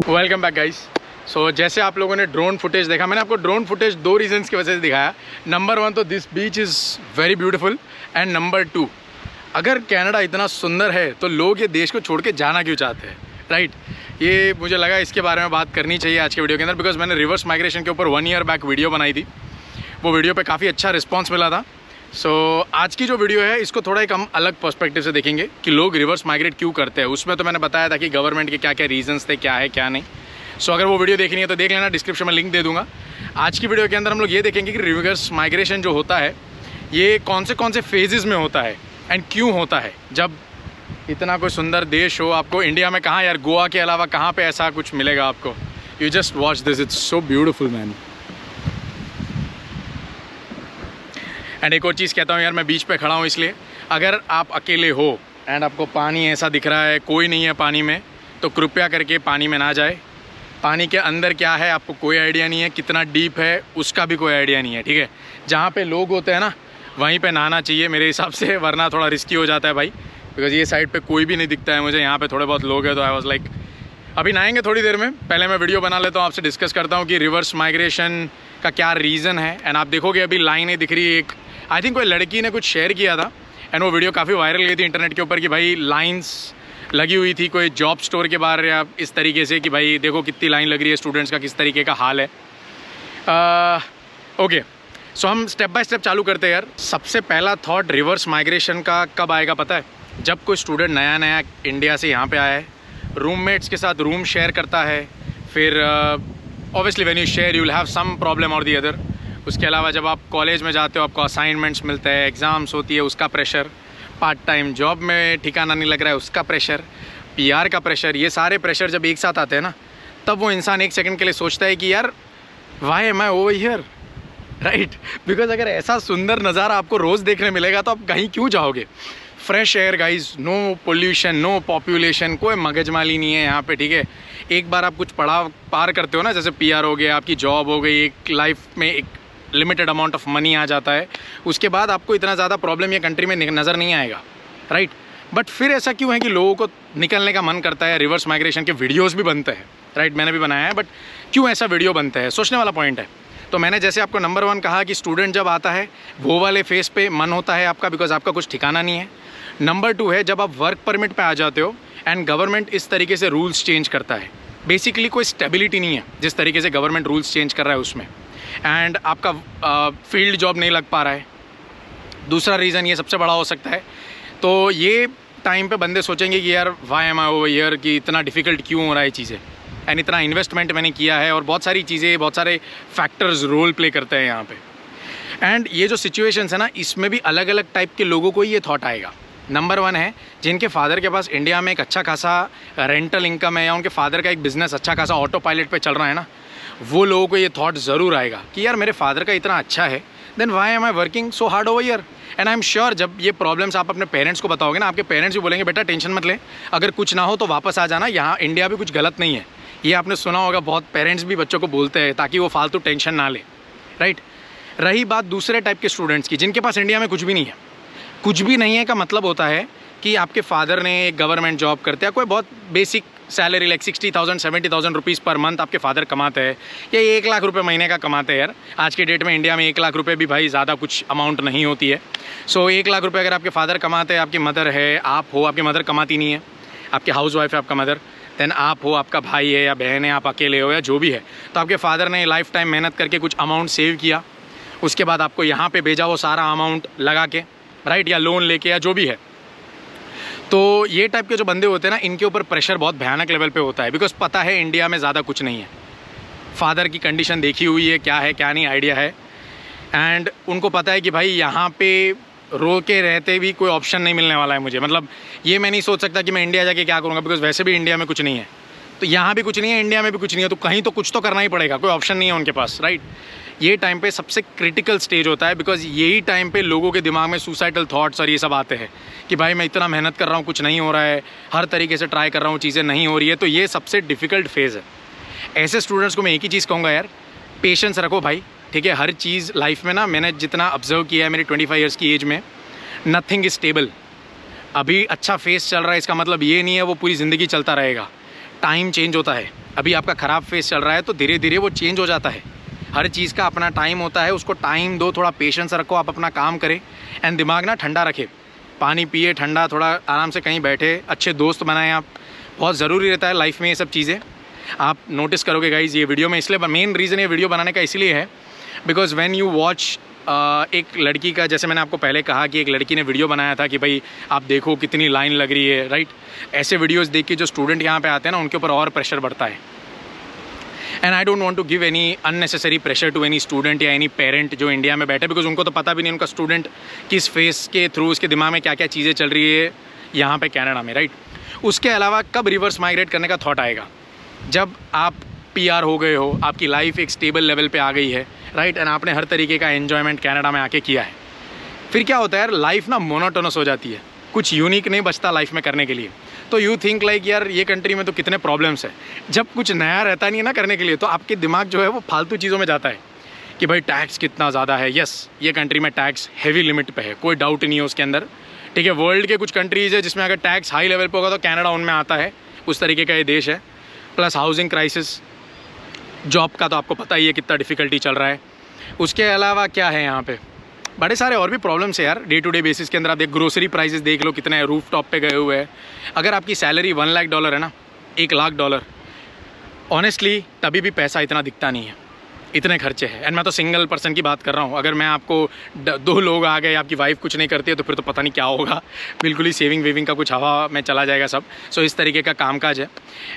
Welcome back guys. सो जैसे आप लोगों ने ड्रोन फुटेज देखा, मैंने आपको ड्रोन फुटेज दो रीजंस की वजह से दिखाया। नंबर वन तो this beach is very beautiful, and number two, अगर कनाडा इतना सुंदर है तो लोग ये देश को छोड़ के जाना क्यों चाहते हैं, राइट? ये मुझे लगा इसके बारे में बात करनी चाहिए आज के वीडियो के अंदर, बिकॉज मैंने रिवर्स माइग्रेशन के ऊपर 1 ईयर बैक वीडियो बनाई थी। वो वीडियो पे काफ़ी अच्छा रिस्पॉन्स मिला था। सो आज की जो वीडियो है इसको थोड़ा एक हम अलग पर्सपेक्टिव से देखेंगे कि लोग रिवर्स माइग्रेट क्यों करते हैं। उसमें तो मैंने बताया था कि गवर्नमेंट के क्या क्या रीजंस थे, क्या है क्या नहीं। सो अगर वो वीडियो देखनी है तो देख लेना, डिस्क्रिप्शन में लिंक दे दूंगा। आज की वीडियो के अंदर हम लोग ये देखेंगे कि रिवर्स माइग्रेशन जो होता है ये कौन से फेजेस में होता है एंड क्यों होता है। जब इतना कोई सुंदर देश हो, आपको इंडिया में कहाँ यार, गोवा के अलावा कहाँ पे ऐसा कुछ मिलेगा आपको। You just watch this, it's so beautiful man. And एक और चीज़ कहता हूँ यार, मैं बीच पे खड़ा हूँ इसलिए, अगर आप अकेले हो एंड आपको पानी ऐसा दिख रहा है, कोई नहीं है पानी में, तो कृपया करके पानी में ना जाए। पानी के अंदर क्या है आपको कोई आइडिया नहीं है, कितना डीप है उसका भी कोई आइडिया नहीं है, ठीक है? जहाँ पे लोग होते हैं ना वहीं पे नहाना चाहिए मेरे हिसाब से, वरना थोड़ा रिस्की हो जाता है भाई। बिकॉज ये साइड पे कोई भी नहीं दिखता है मुझे, यहाँ पे थोड़े बहुत लोग हैं, तो आई वाज लाइक अभी नहाएंगे थोड़ी देर में। पहले मैं वीडियो बना लेता हूँ, आपसे डिस्कस करता हूँ कि रिवर्स माइग्रेशन का क्या रीज़न है। एंड आप देखोगे अभी लाइनें दिख रही है, एक आई थिंक कोई लड़की ने कुछ शेयर किया था एंड वो वीडियो काफ़ी वायरल गई थी इंटरनेट के ऊपर कि भाई लाइन्स लगी हुई थी कोई जॉब स्टोर के बाहर या इस तरीके से कि भाई देखो कितनी लाइन लग रही है, स्टूडेंट्स का किस तरीके का हाल है। ओके, सो हम स्टेप बाय स्टेप चालू करते हैं यार। सबसे पहला थॉट रिवर्स माइग्रेशन का कब आएगा पता है? जब कोई स्टूडेंट नया नया इंडिया से यहाँ पे आया है, रूममेट्स के साथ रूम शेयर करता है, फिर obviously when you share you will have some problem और दी अदर। उसके अलावा जब आप कॉलेज में जाते हो, आपको असाइनमेंट्स मिलते हैं, एग्ज़ाम्स होती है, उसका प्रेशर, पार्ट टाइम जॉब में ठिकाना नहीं लग रहा है उसका प्रेशर, पीआर का प्रेशर, ये सारे प्रेशर जब एक साथ आते हैं ना, तब वो इंसान एक सेकंड के लिए सोचता है कि यार why am I over here, right? Because अगर ऐसा सुंदर नज़ारा आपको रोज़ देखने मिलेगा तो आप कहीं क्यों जाओगे? Fresh air guys, no pollution, no population, कोई मगजमारी नहीं है यहाँ पे, ठीक है? एक बार आप कुछ पड़ाव पार करते हो ना, जैसे पीआर हो गया, आपकी जॉब हो गई, एक लाइफ में एक लिमिटेड अमाउंट ऑफ मनी आ जाता है, उसके बाद आपको इतना ज़्यादा प्रॉब्लम ये कंट्री में नज़र नहीं आएगा, राइट? बट फिर ऐसा क्यों है कि लोगों को निकलने का मन करता है? रिवर्स माइग्रेशन के वीडियोस भी बनते हैं, राइट? मैंने भी बनाया है, बट क्यों ऐसा वीडियो बनता है, सोचने वाला पॉइंट है। तो मैंने जैसे आपको नंबर 1 कहा कि स्टूडेंट जब आता है वो वाले फेस पे मन होता है आपका, बिकॉज आपका कुछ ठिकाना नहीं है। नंबर 2 है जब आप वर्क परमिट पे आ जाते हो एंड गवर्नमेंट इस तरीके से रूल्स चेंज करता है, बेसिकली कोई स्टेबिलिटी नहीं है जिस तरीके से गवर्नमेंट रूल्स चेंज कर रहा है उसमें, एंड आपका फील्ड जॉब नहीं लग पा रहा है। दूसरा रीज़न ये सबसे बड़ा हो सकता है। तो ये टाइम पे बंदे सोचेंगे कि यार why am I over here, कि इतना डिफ़िकल्ट क्यों हो रहा है चीज़ें, एंड इतना इन्वेस्टमेंट मैंने किया है, और बहुत सारी चीज़ें, बहुत सारे फैक्टर्स रोल प्ले करते हैं यहाँ पे। एंड ये जो सिचुएशंस है ना, इसमें भी अलग अलग टाइप के लोगों को ये थॉट आएगा। नंबर 1 है जिनके फादर के पास इंडिया में एक अच्छा खासा रेंटल इनकम है, या उनके फादर का एक बिज़नेस अच्छा खासा ऑटो पायलट पे चल रहा है ना, वो लोगों को ये थॉट ज़रूर आएगा कि यार मेरे फादर का इतना अच्छा है, then why am I working so hard over here. And I am sure जब ये प्रॉब्लम्स आप अपने पेरेंट्स को बताओगे ना, आपके पेरेंट्स भी बोलेंगे बेटा टेंशन मत ले, अगर कुछ ना हो तो वापस आ जाना, यहाँ इंडिया भी कुछ गलत नहीं है। ये आपने सुना होगा, बहुत पेरेंट्स भी बच्चों को बोलते हैं ताकि वो फालतू टेंशन ना ले, राइट? रही बात दूसरे टाइप के स्टूडेंट्स की, जिनके पास इंडिया में कुछ भी नहीं है। कुछ भी नहीं है का मतलब होता है कि आपके फादर ने एक गवर्नमेंट जॉब करते हैं, कोई बहुत basic salary like 60,000 70,000 rupees per month आपके फादर कमाते हैं, या 1 लाख रुपए महीने का कमाते हैं। यार आज के डेट में इंडिया में 1 लाख रुपए भी भाई ज़्यादा कुछ अमाउंट नहीं होती है। सो 1 लाख रुपए अगर आपके फादर कमाते हैं, आपकी मदर है, आप हो, आपकी मदर कमाती नहीं है, आपकी हाउस वाइफ है आपका मदर, देन आप हो, आपका भाई है या बहन है, आप अकेले हो या जो भी है, तो आपके फादर ने लाइफ टाइम मेहनत करके कुछ अमाउंट सेव किया, उसके बाद आपको यहाँ पे भेजा वो सारा अमाउंट लगा के, राइट, या लोन लेके या जो भी है। तो ये टाइप के जो बंदे होते हैं ना, इनके ऊपर प्रेशर बहुत भयानक लेवल पे होता है, बिकॉज पता है इंडिया में ज़्यादा कुछ नहीं है, फादर की कंडीशन देखी हुई है, क्या है क्या नहीं आइडिया है, एंड उनको पता है कि भाई यहाँ पे रो के रहते भी कोई ऑप्शन नहीं मिलने वाला है मुझे। मतलब ये मैं नहीं सोच सकता कि मैं इंडिया जाके क्या करूँगा, बिकॉज वैसे भी इंडिया में कुछ नहीं है, तो यहाँ भी कुछ नहीं है, इंडिया में भी कुछ नहीं है, तो कहीं तो कुछ तो करना ही पड़ेगा, कोई ऑप्शन नहीं है उनके पास, राइट? ये टाइम पे सबसे क्रिटिकल स्टेज होता है, बिकॉज यही टाइम पे लोगों के दिमाग में सुसाइडल थॉट्स और ये सब आते हैं कि भाई मैं इतना मेहनत कर रहा हूँ, कुछ नहीं हो रहा है, हर तरीके से ट्राई कर रहा हूँ, चीज़ें नहीं हो रही है। तो ये सबसे डिफ़िकल्ट फेज़ है। ऐसे स्टूडेंट्स को मैं एक ही चीज़ कहूँगा यार, पेशेंस रखो भाई, ठीक है? हर चीज़ लाइफ में ना, मैंने जितना ऑब्जर्व किया है मेरी 25 ईयर्स की एज में, नथिंग इज़ स्टेबल। अभी अच्छा फेस चल रहा है इसका मतलब ये नहीं है वो पूरी ज़िंदगी चलता रहेगा। टाइम चेंज होता है, अभी आपका ख़राब फेज़ चल रहा है तो धीरे धीरे वो चेंज हो जाता है। हर चीज़ का अपना टाइम होता है, उसको टाइम दो, थोड़ा पेशेंस रखो, आप अपना काम करें एंड दिमाग ना ठंडा रखे, पानी पिए ठंडा, थोड़ा आराम से कहीं बैठे, अच्छे दोस्त बनाएं आप, बहुत ज़रूरी रहता है लाइफ में ये सब चीज़ें। आप नोटिस करोगे गाइज़, ये वीडियो में इसलिए मेन रीज़न ये वीडियो बनाने का इसलिए है बिकॉज व्हेन यू वॉच एक लड़की का, जैसे मैंने आपको पहले कहा कि एक लड़की ने वीडियो बनाया था कि भाई आप देखो कितनी लाइन लग रही है, राइट। ऐसे वीडियोस देख के जो स्टूडेंट यहाँ पे आते हैं ना, उनके ऊपर और प्रेशर बढ़ता है। And I don't want to give any unnecessary pressure to any student या एनी पेरेंट जो इंडिया में बैठे, बिकॉज उनको तो पता भी नहीं उनका स्टूडेंट किस फेस के थ्रू, उसके दिमाग में क्या क्या चीज़ें चल रही है यहाँ पे कनाडा में, राइट। उसके अलावा कब रिवर्स माइग्रेट करने का थॉट आएगा? जब आप PR हो गए हो, आपकी लाइफ एक स्टेबल लेवल पे आ गई है, राइट, एंड आपने हर तरीके का एन्जॉयमेंट कनाडा में आके किया है। फिर क्या होता है यार, लाइफ ना मोनोटोनस हो जाती है, कुछ यूनिक नहीं बचता लाइफ में करने के लिए। तो यू थिंक लाइक यार ये कंट्री में तो कितने प्रॉब्लम्स है। जब कुछ नया रहता नहीं है ना करने के लिए, तो आपके दिमाग जो है वो फालतू चीज़ों में जाता है कि भाई टैक्स कितना ज़्यादा है। यस, ये कंट्री में टैक्स हैवी लिमिट पे है, कोई डाउट नहीं है उसके अंदर, ठीक है। वर्ल्ड के कुछ कंट्रीज़ है जिसमें अगर टैक्स हाई लेवल पे होगा तो कनाडा उनमें आता है, उस तरीके का ये देश है। प्लस हाउसिंग क्राइसिस, जॉब का तो आपको पता ही है कितना डिफ़िकल्टी चल रहा है। उसके अलावा क्या है यहाँ पे, बड़े सारे और भी प्रॉब्लम्स है यार डे टू डे बेसिस के अंदर। आप देख, ग्रोसरी प्राइसेस देख लो कितने रूफ टॉप पे गए हुए हैं। अगर आपकी सैलरी $1 लाख है ना, $1 लाख, ऑनेस्टली तभी भी पैसा इतना दिखता नहीं है, इतने खर्चे हैं। एंड मैं तो सिंगल पर्सन की बात कर रहा हूँ। अगर मैं आपको 2 लोग आ गए, आपकी वाइफ कुछ नहीं करती है, तो फिर तो पता नहीं क्या होगा, बिल्कुल ही सेविंग वेविंग का कुछ हवा में चला जाएगा सब। सो इस तरीके का कामकाज है।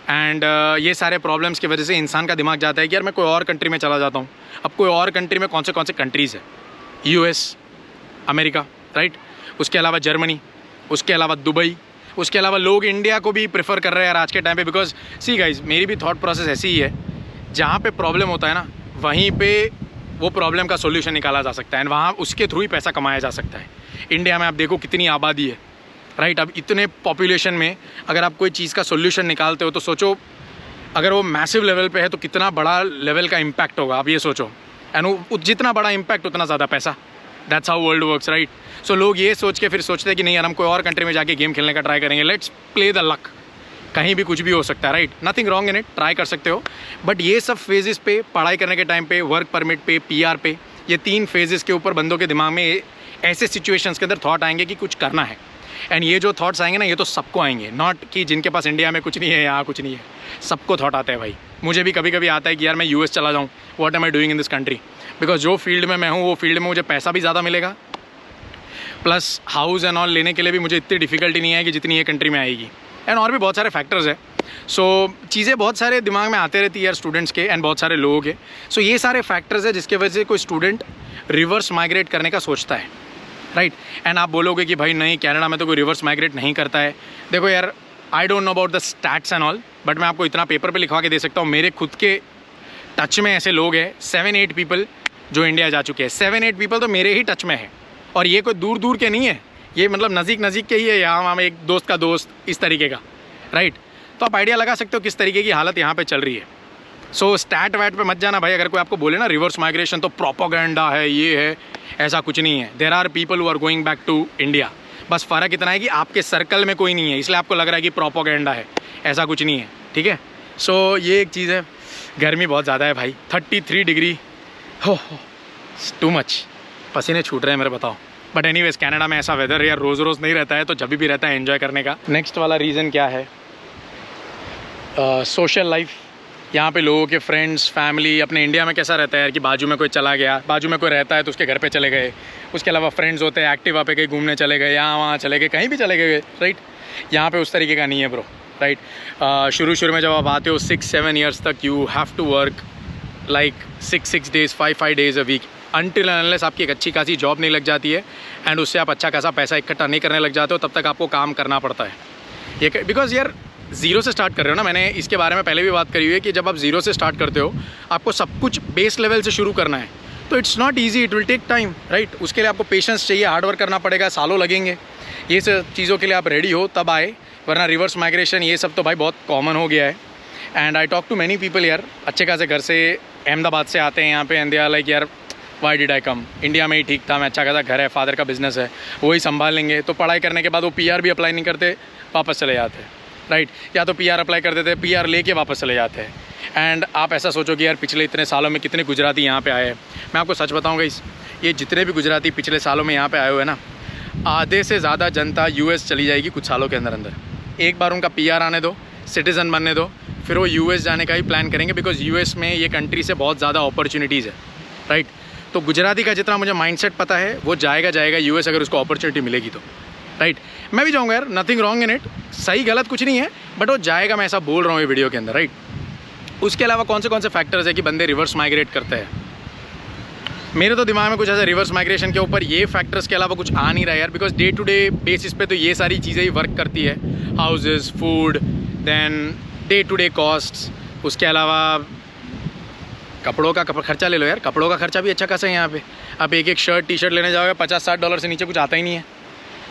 एंड ये सारे प्रॉब्लम्स की वजह से इंसान का दिमाग जाता है कि यार मैं कोई और कंट्री में चला जाता हूँ। अब कोई और कंट्री में कौन से कंट्रीज़ है? US, अमेरिका, राइट, उसके अलावा जर्मनी, उसके अलावा दुबई, उसके अलावा लोग इंडिया को भी प्रेफर कर रहे हैं यार आज के टाइम पे। बिकॉज सी गाइज, मेरी भी थॉट प्रोसेस ऐसी ही है, जहाँ पे प्रॉब्लम होता है ना, वहीं पे वो प्रॉब्लम का सोल्यूशन निकाला जा सकता है एंड वहाँ उसके थ्रू ही पैसा कमाया जा सकता है। इंडिया में आप देखो कितनी आबादी है, राइट। अब इतने पॉपुलेशन में अगर आप कोई चीज़ का सोल्यूशन निकालते हो तो सोचो, अगर वो मैसिव लेवल पे है तो कितना बड़ा लेवल का इम्पैक्ट होगा, आप ये सोचो। एंड जितना बड़ा इम्पैक्ट उतना ज़्यादा पैसा। That's how world works, right. So लोग ये सोच के फिर सोचते हैं कि नहीं यार हम कोई और कंट्री में जाके गेम खेलने का ट्राई करेंगे, लेट्स प्ले द लक, कहीं भी कुछ भी हो सकता है, right. Nothing wrong in it, try कर सकते हो। बट ये सब फेजेस पे, पढ़ाई करने के टाइम पे, वर्क परमिट पे, PR पे, ये 3 फेजेस के ऊपर बंदों के दिमाग में ऐसे सिचुएशंस के अंदर थॉट आएंगे कि कुछ करना है। एंड ये जो थॉट्स आएंगे ना, ये तो सबको आएंगे, नॉट कि जिनके पास इंडिया में कुछ नहीं है, यहाँ कुछ नहीं है, सबको थॉट आता है भाई। मुझे भी कभी कभी आता है कि यार मैं US चला जाऊँ, what am I doing in this country. Because जो फील्ड में मैं हूँ वो फील्ड में मुझे पैसा भी ज़्यादा मिलेगा, प्लस हाउस एंड ऑल लेने के लिए भी मुझे इतनी डिफ़िकल्टी नहीं है कि जितनी ये कंट्री में आएगी। एंड और भी बहुत सारे फैक्टर्स है। सो चीज़ें बहुत सारे दिमाग में आते रहती है यार स्टूडेंट्स के, एंड बहुत सारे लोगों के। सो ये सारे फैक्टर्स है जिसके वजह से कोई स्टूडेंट रिवर्स माइग्रेट करने का सोचता है, राइट। एंड आप बोलोगे कि भाई नहीं, कनाडा में तो कोई रिवर्स माइग्रेट नहीं करता है। देखो यार, I don't know about the stats and all, but मैं आपको इतना पेपर पे लिखवा के दे सकता हूँ, मेरे खुद के टच में ऐसे लोग हैं 7-8 पीपल जो इंडिया जा चुके हैं। 7-8 पीपल तो मेरे ही टच में है, और ये कोई दूर दूर के नहीं है, ये मतलब नज़दीक के ही है, यहाँ वहाँ एक दोस्त का दोस्त, इस तरीके का, राइट। तो आप आइडिया लगा सकते हो किस तरीके की हालत यहाँ पे चल रही है। सो स्टैट वैट पे मत जाना भाई। अगर कोई आपको बोले ना रिवर्स माइग्रेशन तो प्रोपोगेंडा है, ये है, ऐसा कुछ नहीं है। There are people who are going back to India. बस फ़र्क इतना है कि आपके सर्कल में कोई नहीं है, इसलिए आपको लग रहा है कि प्रोपोगेंडा है, ऐसा कुछ नहीं है, ठीक है। सो ये एक चीज़ है। गर्मी बहुत ज़्यादा है भाई, 33 डिग्री, हो टू मच, पसीने छूट रहे हैं मेरे, बताओ। बट एनीवेज, कनाडा में ऐसा वेदर यार रोज़ रोज़ नहीं रहता है, तो जब भी रहता है एंजॉय करने का। नेक्स्ट वाला रीज़न क्या है? Social life. यहाँ पे लोगों के फ्रेंड्स, फैमिली, अपने इंडिया में कैसा रहता है यार कि बाजू में कोई चला गया, बाजू में कोई रहता है तो उसके घर पे चले गए। उसके अलावा फ्रेंड्स होते हैं, एक्टिवा पे कहीं घूमने चले गए, यहाँ वहाँ चले गए, कहीं भी चले गए, राइट। यहाँ पे उस तरीके का नहीं है ब्रो, राइट। शुरू में जब आप आते हो 6-7 ईयर्स तक you have to work like 6 days 5 days a week, until unless आपकी एक अच्छी खासी जॉब नहीं लग जाती है एंड उससे आप अच्छा खासा पैसा इकट्ठा नहीं करने लग जाते हो, तब तक आपको काम करना पड़ता है। ये बिकॉज यार ज़ीरो से स्टार्ट कर रहे हो ना, मैंने इसके बारे में पहले भी बात करी हुई है कि जब आप ज़ीरो से स्टार्ट करते हो, आपको सब कुछ बेस लेवल से शुरू करना है, तो it's not easy, it will take time, right. उसके लिए आपको पेशेंस चाहिए, हार्ड वर्क करना पड़ेगा, सालों लगेंगे। ये सब चीज़ों के लिए आप रेडी हो तब आए, वरना रिवर्स माइग्रेशन ये सब तो भाई बहुत कॉमन हो गया है। And I talk to many people यार, अच्छे खासे घर से अहमदाबाद से आते हैं यहाँ पे, एंड दे आर लाइक यार why did I come, India में ही ठीक था, मैं अच्छा खासा घर है, फादर का बिजनेस है, वही संभाल लेंगे। तो पढ़ाई करने के बाद वो PR भी अप्लाई नहीं करते, वापस चले जाते हैं, राइट। या तो PR अप्लाई करते थे, PR लेके वापस चले जाते हैं। एंड आप ऐसा सोचो कि यार पिछले इतने सालों में कितने गुजराती यहाँ पे आए हैं। मैं आपको सच बताऊँगा, ये जितने भी गुजराती पिछले सालों में यहाँ पे आए हुए हैं ना, आधे से ज़्यादा जनता US चली जाएगी कुछ सालों के अंदर अंदर। एक बार उनका PR आने दो, सिटीज़न बनने दो, फिर वो US जाने का ही प्लान करेंगे, बिकॉज US में ये कंट्री से बहुत ज़्यादा अपॉर्चुनिटीज़ है, राइट। तो गुजराती का जितना मुझे माइंडसेट पता है वो जाएगा US अगर उसको अपॉर्चुनिटी मिलेगी तो, राइट। मैं भी जाऊँगा यार, नथिंग रॉन्ग इन इट, सही गलत कुछ नहीं है, बट वो जाएगा, मैं ऐसा बोल रहा हूँ ये वीडियो के अंदर, राइट। उसके अलावा कौन से फैक्टर्स है कि बंदे रिवर्स माइग्रेट करते हैं? मेरे तो दिमाग में कुछ ऐसा रिवर्स माइग्रेशन के ऊपर ये फैक्टर्स के अलावा कुछ आ नहीं रहा यार, because day to day basis पे तो ये सारी चीज़ें ही वर्क करती है। Houses, food, then day to day costs, उसके अलावा कपड़ों का खर्चा ले लो यार, कपड़ों का खर्चा भी अच्छा खासा है यहाँ पे। आप एक शर्ट टी-शर्ट लेने जाओगे $50-60 से नीचे कुछ आता ही नहीं है।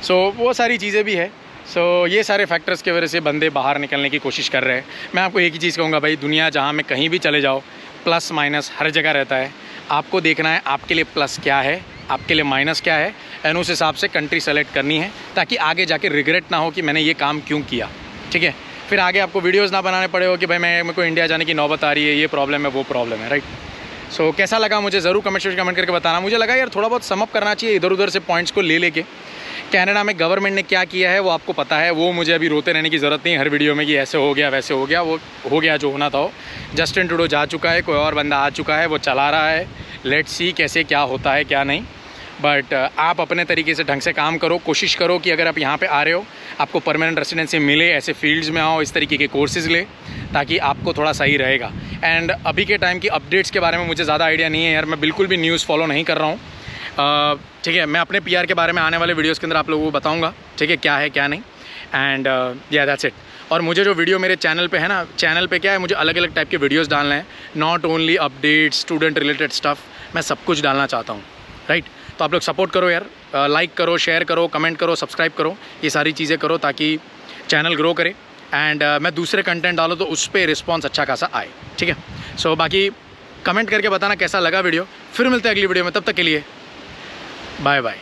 सो वो सारी चीज़ें भी है। सो ये सारे फैक्टर्स की वजह से बंदे बाहर निकलने की कोशिश कर रहे हैं। मैं आपको एक ही चीज़ कहूँगा भाई, दुनिया जहाँ में कहीं भी चले जाओ, प्लस माइनस हर जगह रहता है। आपको देखना है आपके लिए प्लस क्या है, आपके लिए माइनस क्या है, एंड उस हिसाब से कंट्री सेलेक्ट करनी है, ताकि आगे जाके रिग्रेट ना हो कि मैंने ये काम क्यों किया, ठीक है। फिर आगे आपको वीडियोस ना बनाने पड़े हो कि भाई मेरे को इंडिया जाने की नौबत आ रही है, ये प्रॉब्लम है, वो प्रॉब्लम है, राइट। सो कैसा लगा मुझे ज़रूर कमेंट करके बताना। मुझे लगा यार थोड़ा बहुत समअप करना चाहिए इधर उधर से पॉइंट्स को ले लेके। कनाडा में गवर्नमेंट ने क्या किया है वो आपको पता है, वो मुझे अभी रोते रहने की ज़रूरत नहीं हर वीडियो में कि ऐसे हो गया वैसे हो गया। वो हो गया जो होना था हो। जस्टिन ट्रूडो जा चुका है, कोई और बंदा आ चुका है, वो चला रहा है। लेट्स सी कैसे क्या होता है क्या नहीं। बट आप अपने तरीके से ढंग से काम करो, कोशिश करो कि अगर आप यहाँ पे आ रहे हो आपको परमानेंट रेसिडेंसी मिले, ऐसे फील्ड्स में आओ, इस तरीके के कोर्सेज़ ले, ताकि आपको थोड़ा सही रहेगा। एंड अभी के टाइम की अपडेट्स के बारे में मुझे ज़्यादा आइडिया नहीं है यार, मैं बिल्कुल भी न्यूज़ फॉलो नहीं कर रहा हूँ, ठीक है। मैं अपने PR के बारे में आने वाले वीडियोज़ के अंदर आप लोगों को बताऊँगा, ठीक है, क्या है क्या नहीं। एंड या दैट्स इट। और मुझे जो वीडियो मेरे चैनल पे है ना, चैनल पे क्या है, मुझे अलग अलग टाइप के वीडियोज़ डालने हैं, not only updates, student related stuff, मैं सब कुछ डालना चाहता हूँ, राइट। तो आप लोग सपोर्ट करो यार, लाइक करो, शेयर करो, कमेंट करो, सब्सक्राइब करो, ये सारी चीज़ें करो ताकि चैनल ग्रो करे। एंड मैं दूसरे कंटेंट डालूँ तो उस पर रिस्पॉन्स अच्छा खासा आए, ठीक है। सो बाकी कमेंट करके बताना कैसा लगा वीडियो। फिर मिलते हैं अगली वीडियो में, तब तक के लिए बाय बाय।